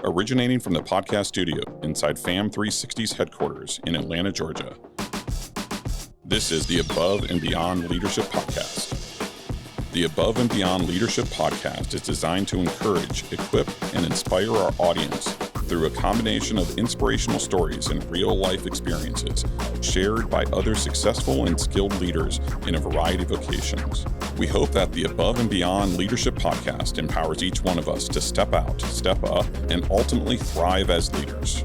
originating from the podcast studio inside FAM 360's headquarters in Atlanta, Georgia. This is the Above and Beyond Leadership Podcast. The Above and Beyond Leadership Podcast is designed to encourage, equip, and inspire our audience through a combination of inspirational stories and real-life experiences shared by other successful and skilled leaders in a variety of vocations. We hope that the Above and Beyond Leadership Podcast empowers each one of us to step out, step up, and ultimately thrive as leaders.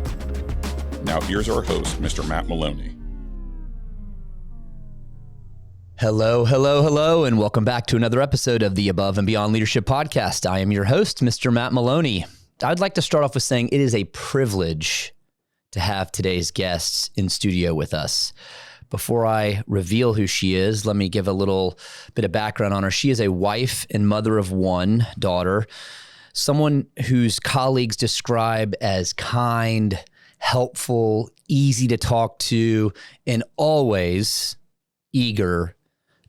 Now here's our host, Mr. Matt Maloney. Hello, and welcome back to another episode of the Above and Beyond Leadership Podcast. I am your host, Mr. Matt Maloney. I'd like to start off with saying it is a privilege to have today's guests in studio with us. Before I reveal who she is, let me give a little bit of background on her. She is a wife and mother of one daughter, someone whose colleagues describe as kind, helpful, easy to talk to, and always eager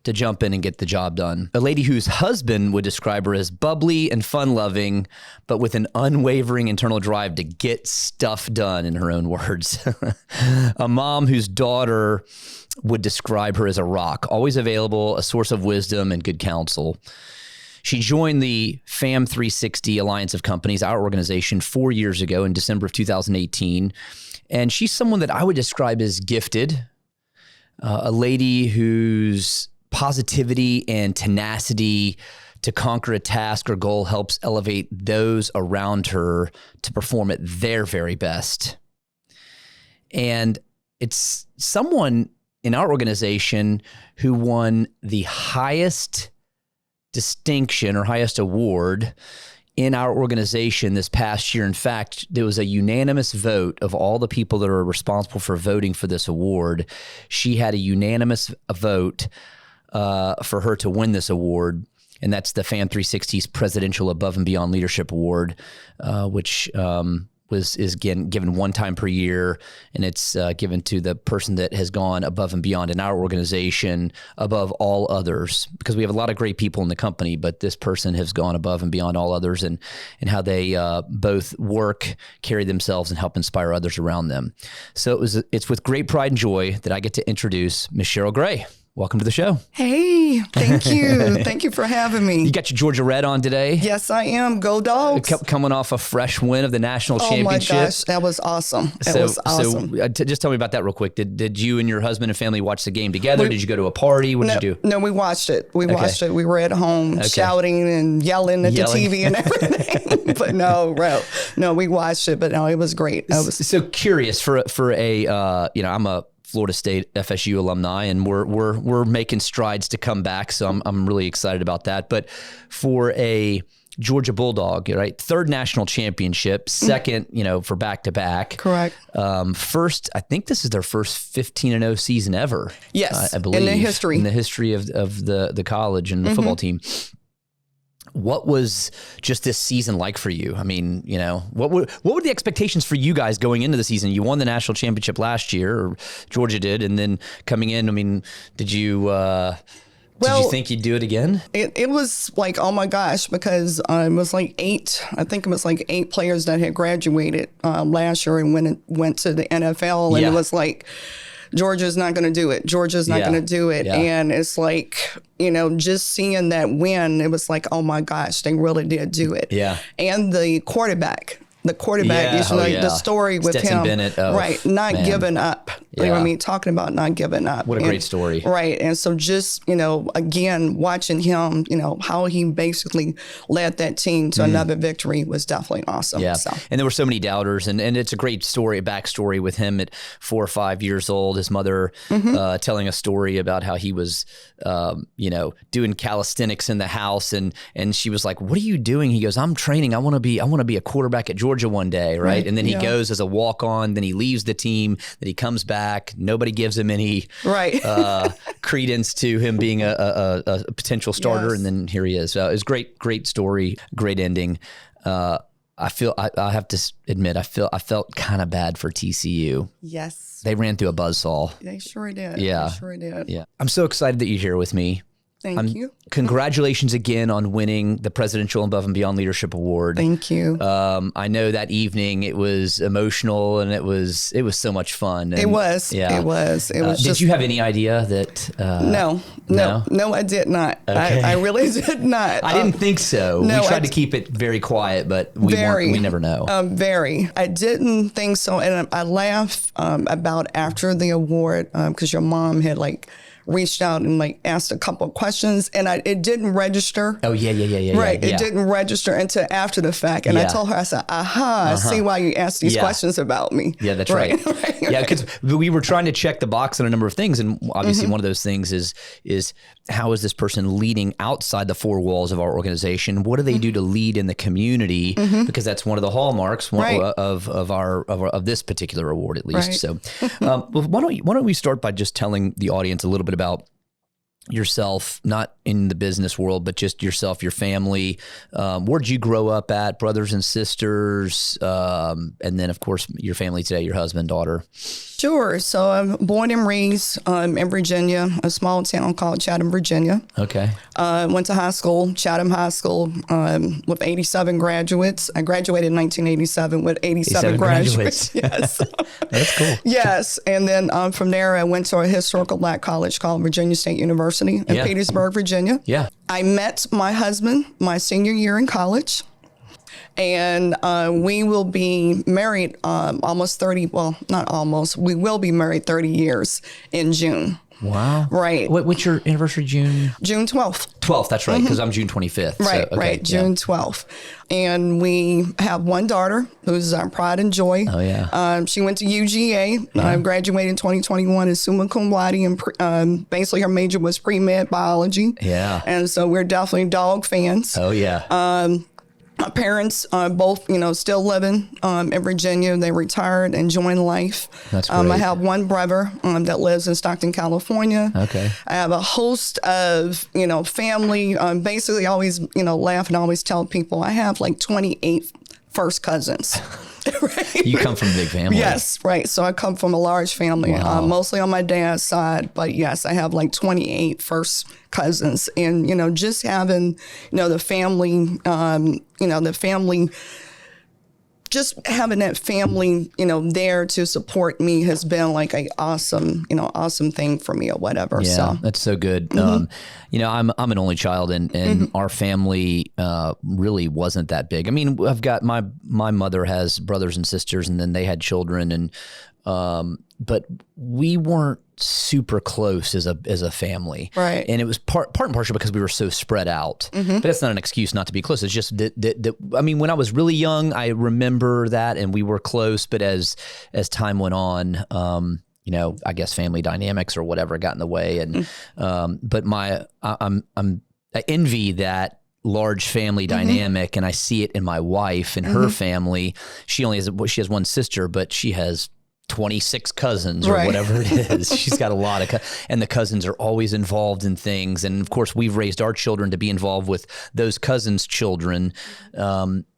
to jump in and get the job done. A lady whose husband would describe her as bubbly and fun-loving, but with an unwavering internal drive to get stuff done, in her own words. A mom whose daughter would describe her as a rock, always available, a source of wisdom and good counsel. She joined the FAM 360 Alliance of Companies, our organization, 4 years ago in December of 2018. And she's someone that I would describe as gifted, a lady whose positivity and tenacity to conquer a task or goal helps elevate those around her to perform at their very best. And it's someone in our organization who won the highest distinction or highest award in our organization this past year. In fact, there was a unanimous vote of all the people that are responsible for voting for this award. She had a unanimous vote for her to win this award, and that's the FAM 360's Presidential Above and Beyond Leadership Award, which is again given one time per year, and it's given to the person that has gone above and beyond in our organization above all others, because we have a lot of great people in the company, but this person has gone above and beyond all others and how they both work, carry themselves, and help inspire others around them. So it's with great pride and joy that I get to introduce Ms. Sheryl Gray. Welcome to the show. Hey, thank you. Thank you for having me. You got your Georgia Red on today? Yes, I am. Go Dogs. Coming off a fresh win of the national championship. Oh my gosh, that was awesome. That was awesome. So just tell me about that real quick. Did you and your husband and family watch the game together? Did you go to a party? What did you do? No, we watched it. We watched it. We were at home shouting and yelling at the TV and everything. But no, we watched it. But no, it was great. So curious for a I'm a Florida State FSU alumni, and we're making strides to come back. So I'm really excited about that. But for a Georgia Bulldog, right? Third national championship, second, for back-to-back. Correct. First, I think this is their first 15-0 season ever. Yes, I believe. in the history of the college and the football team. What was just this season like for you? I mean, what were the expectations for you guys going into the season? You won the national championship last year, or Georgia did, and then coming in, I mean, did you think you'd do it again? It was like, oh my gosh, because it was like eight players that had graduated last year and went to the NFL, and it was like, Georgia's not going to do it. Georgia's not going to do it. Yeah. And it's like, just seeing that win, it was like, oh my gosh, they really did do it. Yeah. And the quarterback is like the story with Stetson him. Bennett. Not giving up. You know what I mean? Talking about not giving up. What a great story. Right. And so just, again, watching him, how he basically led that team to another victory was definitely awesome. Yeah. So. And there were so many doubters, and it's a great story, a backstory with him at 4 or 5 years old, his mother telling a story about how he was, doing calisthenics in the house, and she was like, "What are you doing?" He goes, "I'm training. I want to be a quarterback at Georgia one day." Right. And then he goes as a walk-on, then he leaves the team, then he comes back. Nobody gives him any credence to him being a potential starter. Yes. And then here he is. It was great story, great ending. I have to admit, I felt kind of bad for TCU. Yes. They ran through a buzzsaw. They sure did. Yeah. They sure did. Yeah. I'm so excited that you're here with me. Thank you. Congratulations again on winning the Presidential Above and Beyond Leadership Award. Thank you. I know that evening it was emotional and it was so much fun. And it was. Yeah. It was. It was. Did you have any idea that? No, I did not. Okay. I really did not. I didn't think so. No, we tried to keep it very quiet, but we never know. Very. I didn't think so, and I laughed about after the award because your mom had reached out and asked a couple of questions, and it didn't register. Oh yeah. Right. Yeah. It didn't register until after the fact. And I told her, I said, I see why you asked these questions about me. Yeah, that's right. Yeah, because we were trying to check the box on a number of things. And obviously one of those things is how is this person leading outside the four walls of our organization? What do they do to lead in the community? Because that's one of the hallmarks of this particular award, at least. Right. So why don't we start by just telling the audience a little bit about yourself, not in the business world, but just yourself, your family. Where'd you grow up at, brothers and sisters? And then, of course, your family today, your husband, daughter. Sure. So I'm born and raised in Virginia, a small town called Chatham, Virginia. Okay. Went to high school, Chatham High School, with 87 graduates. I graduated in 1987 with 87 graduates. Yes. That's cool. Yes. And then from there, I went to a historical black college called Virginia State University in Petersburg, Virginia. Yeah. I met my husband my senior year in college. And we will be married almost 30, well, not almost, we will be married 30 years in June. Wow. Right. What's your anniversary, June? June 12th. 12th, that's right, because I'm June 25th. Right, so, okay, June 12th. And we have one daughter who's our pride and joy. Oh, yeah. She went to UGA, graduated in 2021 as summa cum laude, and basically her major was pre-med biology. Yeah. And so we're definitely dog fans. Oh, yeah. My parents are both, still living in Virginia. They retired, enjoying life. That's great. I have one brother that lives in Stockton, California. Okay. I have a host of, family. Basically, I always, laugh and always tell people I have 28 first cousins. Right? You come from a big family. Yes, right. So I come from a large family, mostly on my dad's side. But yes, I have 28 first cousins. And, just having, the family, just having that family, there to support me has been a awesome thing for me or whatever. Yeah, so that's so good. I'm an only child, and our family really wasn't that big. I mean, I've got my mother has brothers and sisters, and then they had children, and but we weren't super close as a family. Right. And it was part and partial because we were so spread out. But that's not an excuse not to be close. It's just that I mean, when I was really young, I remember that, and we were close. But as time went on, I guess family dynamics or whatever got in the way. And but I envy that large family dynamic, and I see it in my wife and her family. She has one sister, but she has 26 cousins or whatever it is. She's got a lot of, and the cousins are always involved in things. And of course, we've raised our children to be involved with those cousins' children.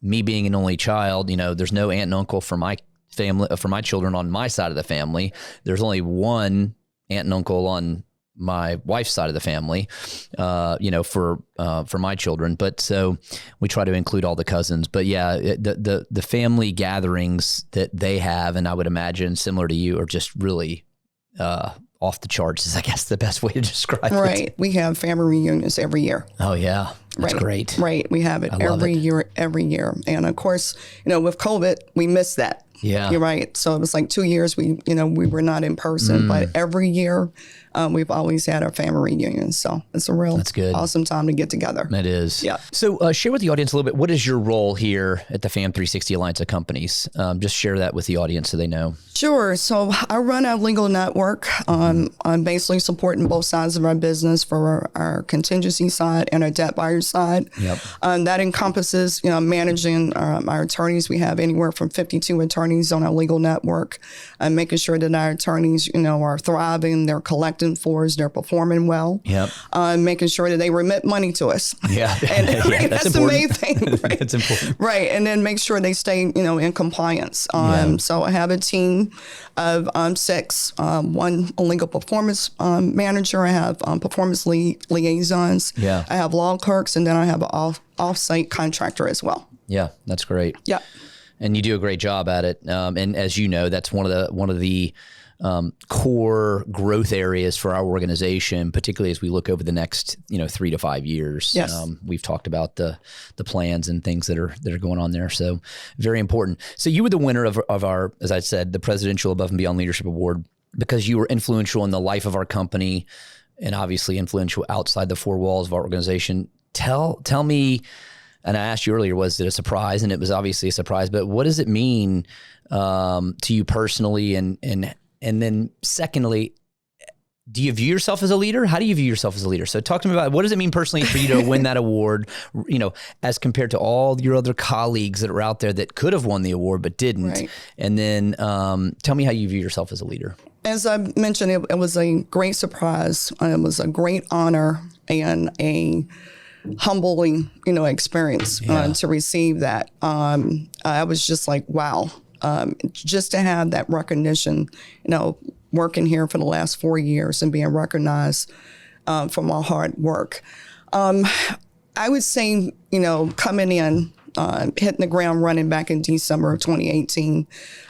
Me being an only child, there's no aunt and uncle for my family, for my children on my side of the family. There's only one aunt and uncle on my wife's side of the family, for my children. But so we try to include all the cousins. But yeah, the family gatherings that they have, and I would imagine similar to you, are just really off the charts, is I guess the best way to describe it. Right. We have family reunions every year. Oh yeah. That's great. Right. We have it every year. And of course, with COVID, we missed that. Yeah. You're right. So it was 2 years we were not in person, but every year we've always had our family reunions. So it's a real awesome time to get together. It is. Yeah. So share with the audience a little bit, what is your role here at the FAM 360 Alliance of Companies? Just share that with the audience so they know. Sure. So I run our legal network. I'm basically supporting both sides of our business for our contingency side and our debt buyer side. Yep. That encompasses, managing our attorneys. We have anywhere from 52 attorneys attorneys on our legal network, and making sure that our attorneys, are thriving, they're collecting for us, they're performing well. Yep. Making sure that they remit money to us. Yeah. And that's the main thing. Right? That's important. Right. And then make sure they stay, in compliance. So I have a team of 6, one legal performance manager. I have performance liaisons. Yeah. I have law clerks, and then I have an off-site contractor as well. Yeah, that's great. Yeah. And you do a great job at it. And as you know, that's one of the core growth areas for our organization, particularly as we look over the next 3 to 5 years. Yes. We've talked about the plans and things that are going on there. So very important. So you were the winner of our, as I said, the Presidential Above and Beyond Leadership Award, because you were influential in the life of our company and obviously influential outside the 4 walls of our organization. Tell me, and I asked you earlier, was it a surprise? And it was obviously a surprise, but what does it mean to you personally? And then secondly, do you view yourself as a leader? How do you view yourself as a leader? So talk to me about, what does it mean personally for you to win that award, as compared to all your other colleagues that are out there that could have won the award but didn't? Right. And then tell me how you view yourself as a leader. As I mentioned, it was a great surprise. It was a great honor and a humbling, experience to receive that. I was just like, wow, just to have that recognition, working here for the last 4 years and being recognized for my hard work. I would say, coming in, hitting the ground running back in December of 2018,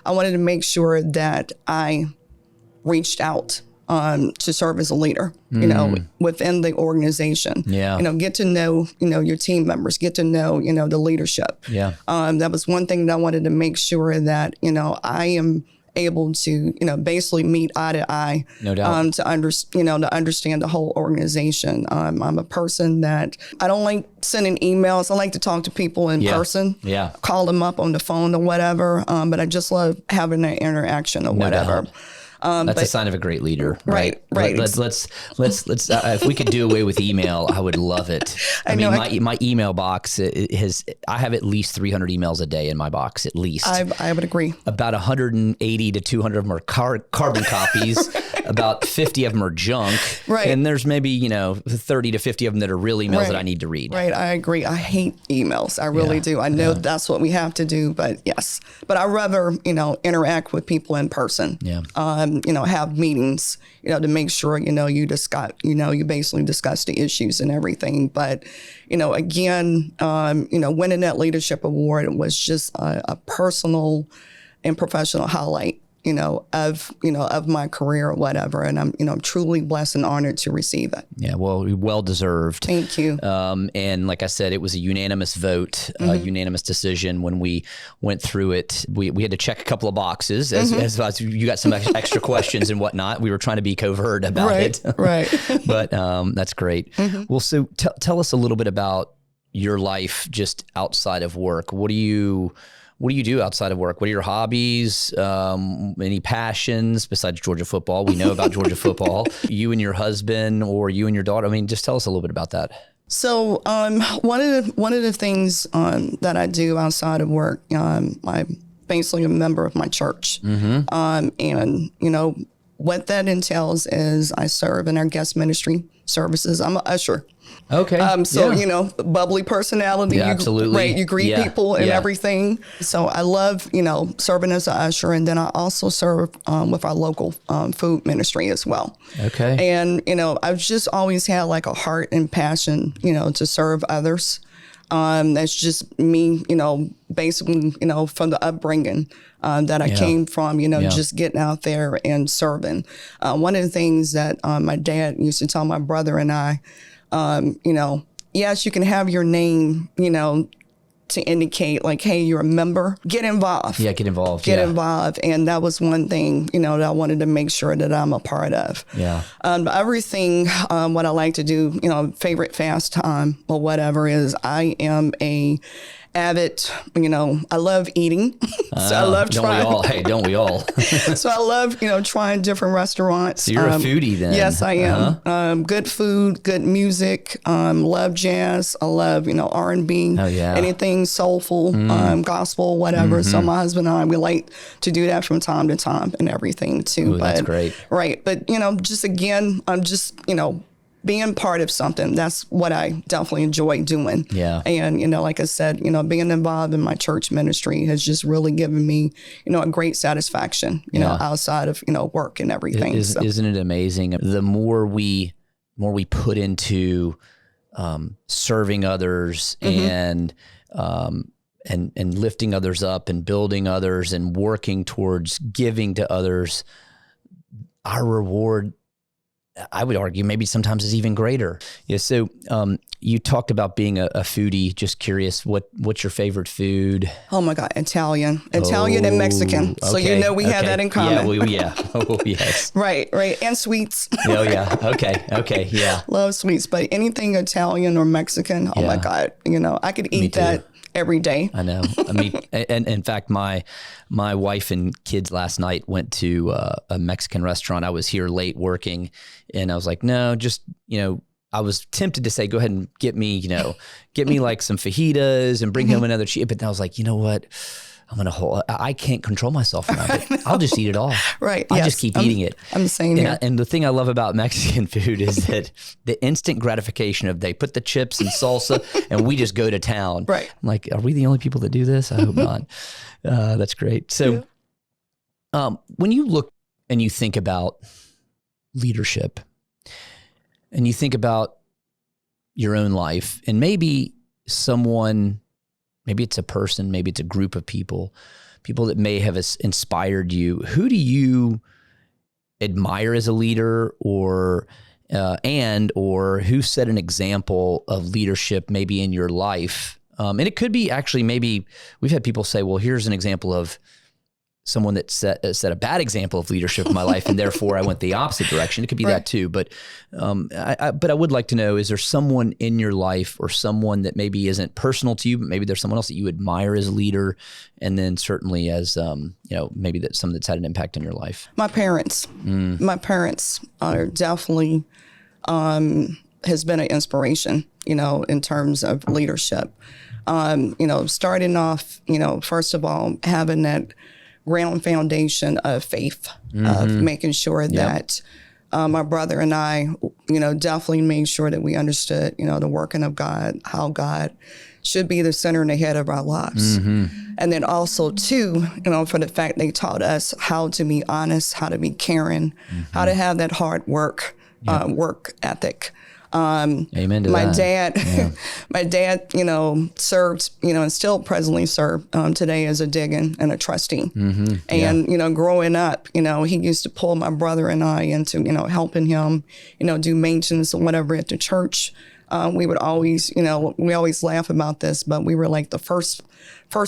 I wanted to make sure that I reached out to serve as a leader, within the organization. Yeah. Get to know, your team members, get to know, the leadership. Yeah. That was one thing that I wanted to make sure that, I am able to, basically meet eye to eye. No doubt. To understand the whole organization. I'm a person that I don't like sending emails. I like to talk to people in person. Yeah. Call them up on the phone or whatever. But I just love having that interaction or whatever. Doubt. That's a sign of a a great leader, right? Let's if we could do away with email, I would love it. I mean, my email box I have at least 300 emails a day in my box, at least. I would agree. About 180 to 200 of them are carbon copies. About 50 of them are junk. Right. And there's maybe, 30 to 50 of them that are real emails that I need to read. Right. I agree. I hate emails. I really do. I know that's what we have to do, but yes. But I'd rather, interact with people in person. Yeah. Have meetings, to make sure, you discuss, you basically discuss the issues and everything. But, again, winning that leadership award was just a personal and professional highlight, of my career or whatever. And I'm truly blessed and honored to receive it. Yeah, well deserved. Thank you. And like I said, it was a unanimous vote, a unanimous decision. When we went through it, we had to check a couple of boxes as you got some extra questions and whatnot. We were trying to be covert about it. Right. But that's great. Well, so tell us a little bit about your life just outside of work. What do you do outside of work? What are your hobbies? Any passions besides Georgia football? We know about Georgia football. You and your husband, or you and your daughter. I mean, just tell us a little bit about that. So one of the things that I do outside of work, I'm basically a member of my church. And what that entails is I serve in our guest ministry services. I'm an usher. Okay. Bubbly personality. Yeah, absolutely. Right. You greet people and everything. So I love, serving as an usher. And then I also serve with our local food ministry as well. Okay. And, I've just always had like a heart and passion, to serve others. That's just me, basically, from the upbringing that I came from, just getting out there and serving. One of the things that my dad used to tell my brother and I, yes, you can have your name, to indicate like, hey, you're a member, get involved. Yeah, get involved. Get involved. And that was one thing, that I wanted to make sure that I'm a part of. Yeah. Everything, what I like to do, favorite pastime or whatever is I am a avid, I love eating. So I love trying. Don't we all? Hey, don't we all? So I love, trying different restaurants. So you're a foodie then? Yes, I am. Good food, good music. Love jazz. I love, R&B. Oh, yeah. Anything soulful, gospel, whatever. So my husband and I, we like to do that from time to time and everything too. Ooh, that's great. Right. But, just again, I'm just, being part of something, that's what I definitely enjoy doing. Yeah. And, like I said, being involved in my church ministry has just really given me, a great satisfaction, outside of, work and everything. Isn't it amazing? The more we put into serving others and lifting others up and building others and working towards giving to others, our reward, I would argue, maybe sometimes is even greater. Yeah. So you talked about being a foodie. Just curious, what's your favorite food? Oh my God, Italian and Mexican. So okay, we have that in common. Yeah. Oh yes. Right. And sweets. Oh yeah. Okay. Yeah. Love sweets, but anything Italian or Mexican. Oh my God. I could eat that every day. I know. I mean, and in fact, my wife and kids last night went to a Mexican restaurant. I was here late working, and I was like, no, just, I was tempted to say, go ahead and get me like some fajitas and bring home another cheese. But I was like, you know what? I can't control myself around it. I'll just eat it all. Right. I'll just keep eating it. I'm the same here. And the thing I love about Mexican food is that the instant gratification of they put the chips and salsa and we just go to town. Right. I'm like, are we the only people that do this? I hope not. That's great. So when you look and you think about leadership and you think about your own life and maybe it's a person, maybe it's a group of people that may have inspired you. Who do you admire as a leader or who set an example of leadership maybe in your life? And it could be actually, maybe we've had people say, well, here's an example of someone that set a bad example of leadership in my life, and therefore I went the opposite direction. It could be that too. But I would like to know, is there someone in your life or someone that maybe isn't personal to you, but maybe there's someone else that you admire as a leader, and then certainly as, maybe that's someone that's had an impact on your life? My parents. My parents are definitely has been an inspiration, in terms of leadership. Starting off, first of all, having that ground foundation of faith, of making sure that my brother and I, definitely made sure that we understood, the working of God, how God should be the center and the head of our lives. And then also too, for the fact they taught us how to be honest, how to be caring, how to have that hard work, work ethic. Amen to my that. My dad, served, and still presently serve today as a deacon and a trustee. And, growing up, he used to pull my brother and I into, helping him, do maintenance or whatever at the church. We would always, we always laugh about this, but we were like the first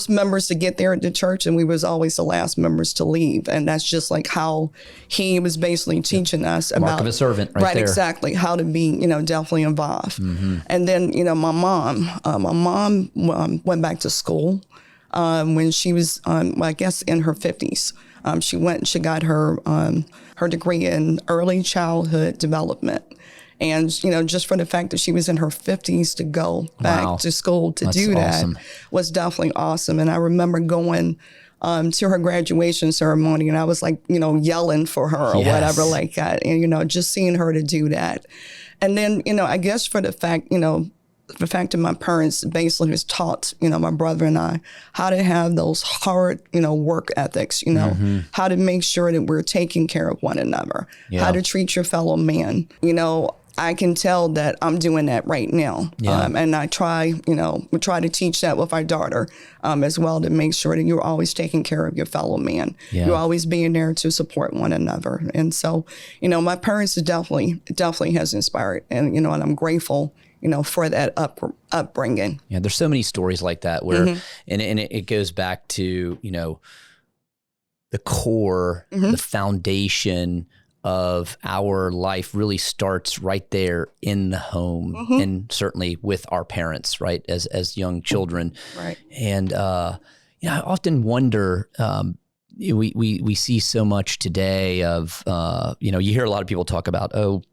members to get there at the church, and we was always the last members to leave. And that's just like how he was basically teaching us about Mark of a servant, right there. Exactly, how to be, definitely involved. And then, my mom went back to school when she was, I guess, in her 50s. She got her degree in early childhood development. And, just for the fact that she was in her 50s to go back to school to do that was definitely awesome. And I remember going to her graduation ceremony, and I was like, yelling for her or whatever like that. And, just seeing her to do that. And then, I guess for the fact, the fact that my parents basically has taught, my brother and I how to have those hard, work ethics, how to make sure that we're taking care of one another, how to treat your fellow man, I can tell that I'm doing that right now. And I try, we try to teach that with our daughter as well, to make sure that you're always taking care of your fellow man. You're always being there to support one another. And so, my parents definitely has inspired, and, and I'm grateful, for that upbringing. Yeah, there's so many stories like that where, and it goes back to, the core, the foundation of our life really starts right there in the home, and certainly with our parents, right, as young children. Right. And I often wonder. We see so much today of you hear a lot of people talk about, oh,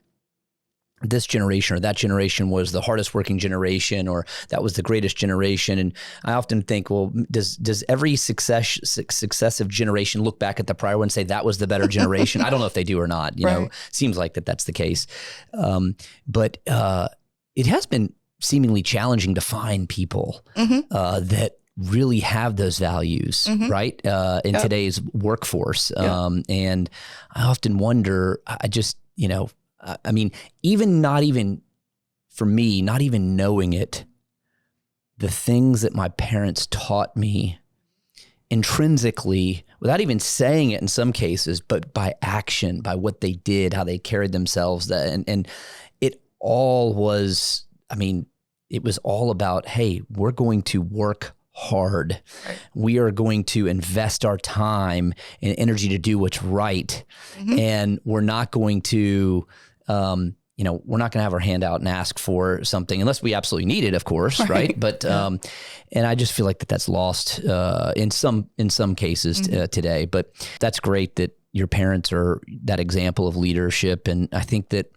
this generation or that generation was the hardest working generation, or that was the greatest generation. And I often think, well, does every successive generation look back at the prior one and say that was the better generation? I don't know if they do or not. You know, seems like that's the case. But it has been seemingly challenging to find people that really have those values, right? In today's workforce. And I often wonder, I mean, not even knowing it, the things that my parents taught me intrinsically, without even saying it in some cases, but by action, by what they did, how they carried themselves, and it all was, it was all about, hey, we're going to work hard. Right. We are going to invest our time and energy to do what's right. And we're not going to, we're not going to have our hand out and ask for something unless we absolutely need it, of course. Right. But, and I just feel like that's lost, in some cases today, but that's great that your parents are that example of leadership. And I think that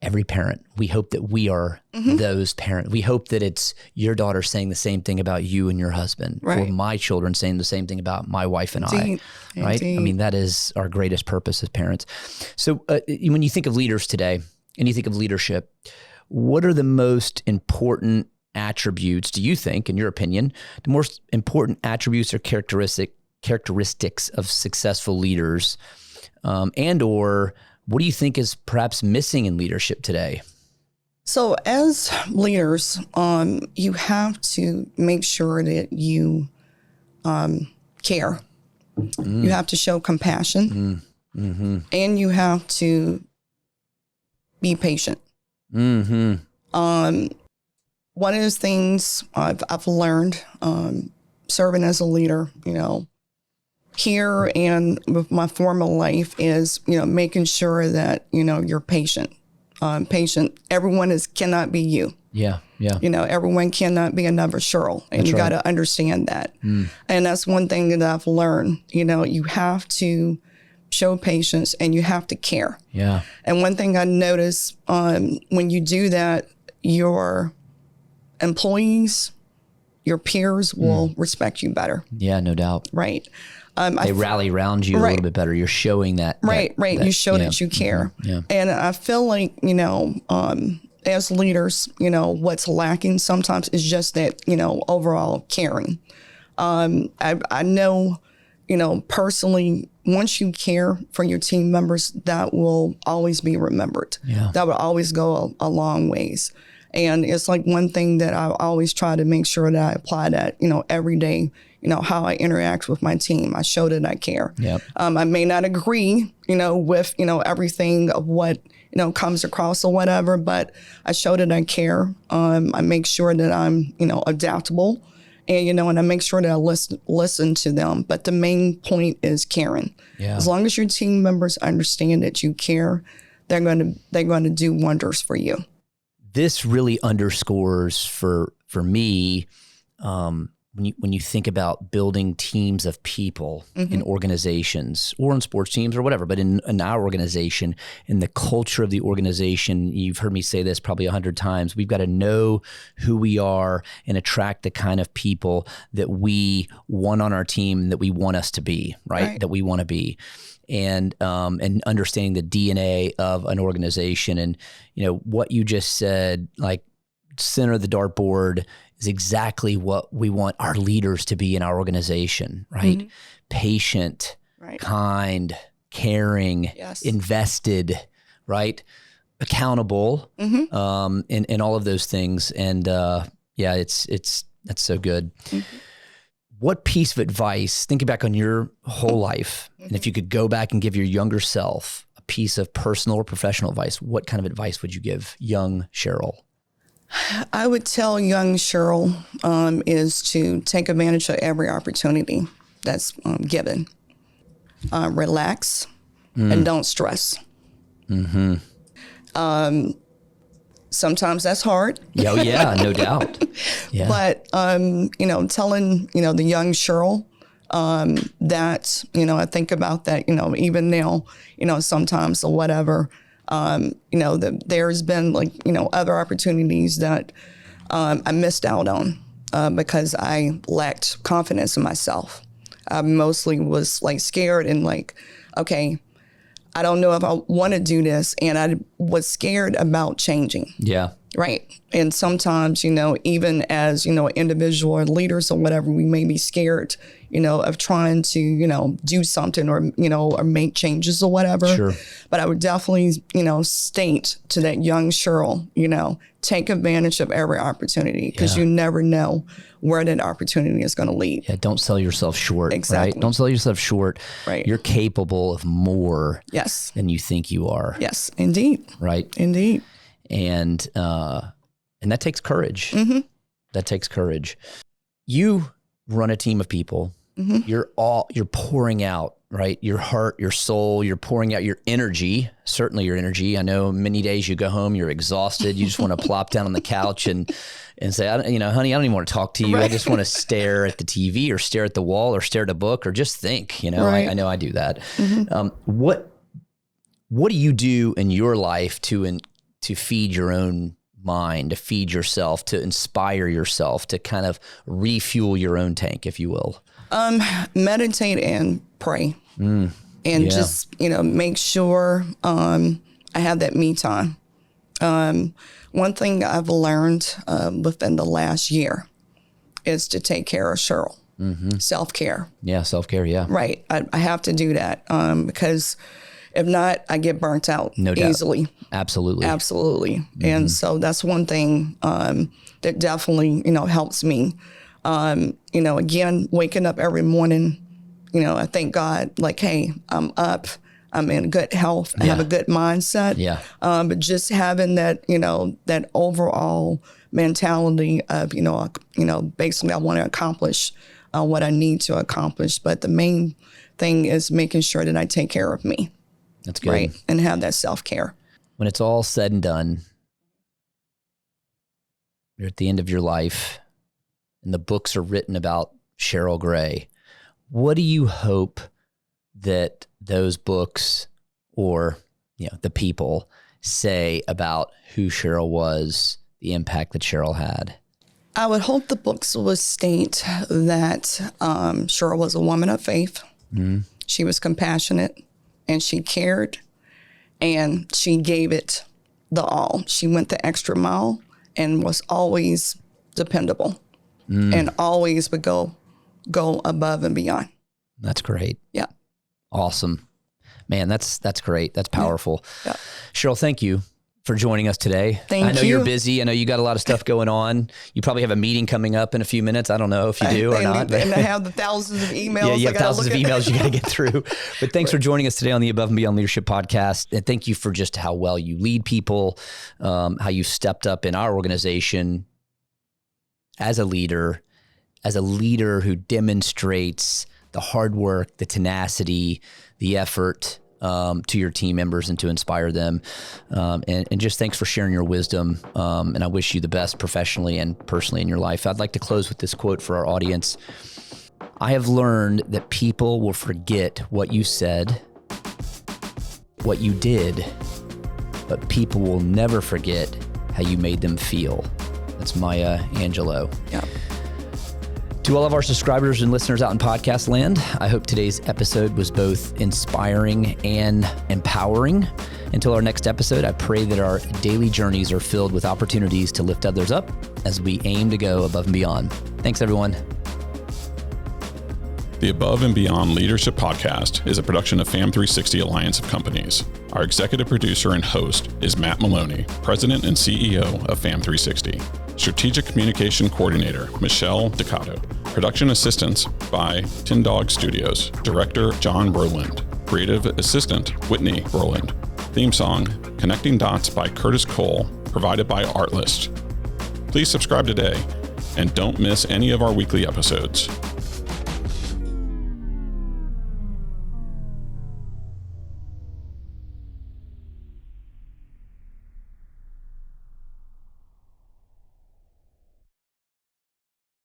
every parent, we hope that we are those parents. We hope that it's your daughter saying the same thing about you and your husband, or my children saying the same thing about my wife and I, right? Indeed. I mean, that is our greatest purpose as parents. So when you think of leaders today and you think of leadership, what are the most important attributes, do you think, in your opinion, the most important attributes or characteristics of successful leaders, and or what do you think is perhaps missing in leadership today? So as leaders, you have to make sure that you care. You have to show compassion, and you have to be patient. One of those things I've learned serving as a leader, here and with my former life is, making sure that, you're patient. Everyone cannot be you. Yeah. Everyone cannot be another Sheryl, and you got to understand that. And that's one thing that I've learned. You have to show patience and you have to care. Yeah. And one thing I noticed when you do that, your employees, your peers will respect you better. Yeah, no doubt. Right. They rally around you a little bit better. You're showing that. Right. You show that you care. Yeah. And I feel like, as leaders, what's lacking sometimes is just that, overall caring. I know, personally, once you care for your team members, that will always be remembered. Yeah. That will always go a long ways. And it's like one thing that I always try to make sure that I apply that, every day, how I interact with my team. I show that I care. Yep. I may not agree, with, everything of what, comes across or whatever, but I show that I care. I make sure that I'm, adaptable and, and I make sure that I listen to them. But the main point is caring. Yeah. As long as your team members understand that you care, they're going to do wonders for you. This really underscores for me, when you think about building teams of people in organizations or in sports teams or whatever, but in our organization, in the culture of the organization, you've heard me say this probably 100 times, we've got to know who we are and attract the kind of people that we want on our team, that we want us to be, right? That we want to be. And understanding the DNA of an organization. And, what you just said, like center of the dartboard, is exactly what we want our leaders to be in our organization, right? Patient, kind, caring, invested, right? Accountable, and all of those things. And that's so good. What piece of advice, thinking back on your whole life, and if you could go back and give your younger self a piece of personal or professional advice, what kind of advice would you give young Sheryl? I would tell young Sheryl is to take advantage of every opportunity that's given. Relax and don't stress. Mm-hmm. Sometimes that's hard. Oh, yeah, no doubt. Yeah. But, telling, the young Sheryl, that, I think about that, even now, sometimes or whatever, there's been other opportunities that I missed out on because I lacked confidence in myself. I mostly was scared and okay, I don't know if I want to do this. And I was scared about changing. Yeah. Right. And sometimes, even as, individual or leaders or whatever, we may be scared, of trying to, do something or make changes or whatever. Sure. But I would definitely, state to that young Sheryl, take advantage of every opportunity because you never know where that opportunity is going to lead. Yeah. Don't sell yourself short. Exactly. Right? Don't sell yourself short. Right. You're capable of more than you think you are. Yes, indeed. Right. Indeed. And that takes courage. Mm-hmm. That takes courage. You run a team of people. Mm-hmm. You're pouring out, right? Your heart, your soul, you're pouring out your energy, certainly your energy. I know many days you go home, you're exhausted. You just want to plop down on the couch and say, honey, I don't even want to talk to you. Right. I just want to stare at the TV or stare at the wall or stare at a book or just think, Right. I know I do that. Mm-hmm. What do you do in your life to feed your own mind, to feed yourself, to inspire yourself, to kind of refuel your own tank, if you will? Meditate and pray. And just, make sure I have that me time. One thing I've learned within the last year is to take care of Sheryl. Mm-hmm. Self-care. Yeah, self-care, yeah. Right. I have to do that because if not, I get burnt out easily. Absolutely. Mm-hmm. And so that's one thing that definitely, helps me. Again, waking up every morning, I thank God, hey, I'm up, I'm in good health, I have a good mindset. Yeah. But just having that, that overall mentality of, basically I want to accomplish what I need to accomplish. But the main thing is making sure that I take care of me. That's good. Right. And have that self-care. When it's all said and done, you're at the end of your life and the books are written about Sheryl Gray. What do you hope that those books or, the people say about who Sheryl was, the impact that Sheryl had? I would hope the books would state that Sheryl was a woman of faith. Mm-hmm. She was compassionate and she cared and she gave it the all. She went the extra mile and was always dependable and always would go above and beyond. That's great. Yeah. Awesome. Man, that's great. That's powerful. Yeah. Sheryl, thank you for joining us today. Thank you. I know you're busy. I know you got a lot of stuff going on. You probably have a meeting coming up in a few minutes. I don't know if you do or not. And I have the thousands of emails. Yeah, you have thousands of emails you got to get through. But thanks for joining us today on the Above and Beyond Leadership Podcast. And thank you for just how well you lead people, how you stepped up in our organization as a leader who demonstrates the hard work, the tenacity, the effort to your team members and to inspire them. And just thanks for sharing your wisdom. And I wish you the best professionally and personally in your life. I'd like to close with this quote for our audience. I have learned that people will forget what you said, what you did, but people will never forget how you made them feel. That's Maya Angelou. Yeah. To all of our subscribers and listeners out in podcast land, I hope today's episode was both inspiring and empowering. Until our next episode, I pray that our daily journeys are filled with opportunities to lift others up as we aim to go above and beyond. Thanks, everyone. The Above and Beyond Leadership Podcast is a production of FAM 360 Alliance of Companies. Our executive producer and host is Matt Maloney, President and CEO of FAM 360. Strategic Communication Coordinator, Michelle Ducato. Production assistance by Tin Dog Studios. Director, John Roland. Creative Assistant, Whitney Roland. Theme song, Connecting Dots by Curtis Cole, provided by Artlist. Please subscribe today and don't miss any of our weekly episodes.